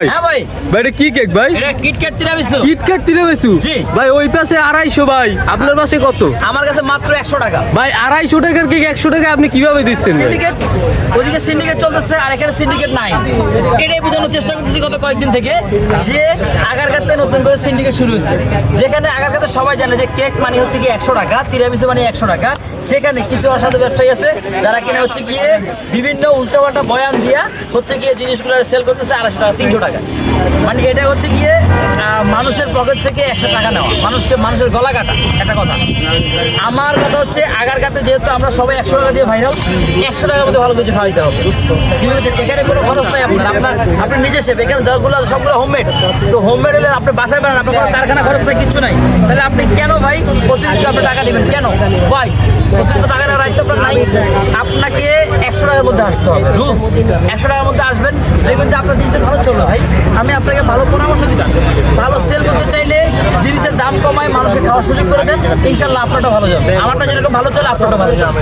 হ্যাঁ ভাই, ভাই এটা কি কেক ভাই? এটা কিটক্যাট তিরামিসু। কিটক্যাট তিরামিসু জি। ভাই ওই পাশে 250 ভাই, আপনার পাশে কত? আমার কাছে মাত্র 100 টাকা। ভাই 250 টাকার কেক 100 টাকা আপনি কিভাবে দিচ্ছেন ভাই? সিন্ডিকেট, ওদিকে সিন্ডিকেট চলতেছে আর এখানে সিন্ডিকেট নাই। এটাই বোঝানোর চেষ্টা করতেছি গত কয়েকদিন থেকে যে আগারগাঁওতে নতুন করে সিন্ডিকেট শুরু হয়েছে, যেখানে আগারগাঁওতে সবাই জানে যে কেক মানে হচ্ছে কি 100 টাকা, তিরামিসু মানে 100 টাকা। সেখানে কিছু অসাধু ব্যবসায়ী আছে যারা কিনা হচ্ছে গিয়ে বিভিন্ন উল্টাপাল্টা বয়ান দিয়া হচ্ছে গিয়ে জিনিসগুলো সেল করতেছে 250 টাকা 300 টাকা। মানে এটা হচ্ছে গিয়ে মানুষের পকেট থেকে 100 টাকা নেওয়া, মানুষের গলা কাটা। একটা কথা, আমার কথা হচ্ছে আগারগাঁওতে যেহেতু আমরা সবাই 100 টাকা দিয়ে ভাইরাল, 100 টাকার মধ্যে ভালো কিছু খাওয়াইতে হবে। কিন্তু এখানে কোনো খরচ নাই আপনি নিজে শেফ, এখানে দরগুলো সবগুলো হোমমেড। তো হোমমেড হলে আপনি বাসায় বানান, আপনার কোনো কারখানা খরচ নাই, কিচ্ছু নাই। তাহলে আপনি কেন ভাই অতিরিক্ত আপনি টাকা দেবেন কেন ভাই? অতিরিক্ত টাকা নেওয়ার রাইট তো আপনার নাই। আপনাকে 100 টাকার মধ্যে আসতে হবে, রুলস 100 টাকার মধ্যে আসবেন, দেখবেন যে আপনার জিনিসটা ভালো চলবে। ভাই আমি আপনাকে ভালো পরামর্শ দিচ্ছি, ভালো সেল করতে চাইলে জিনিসের দাম কমায় মানুষকে খাওয়ার সুযোগ করে দেন, ইনশাল্লাহ আপনারটা ভালো যাবে। আমারটা যেরকম ভালো চলে আপনারটা ভালো চলবে।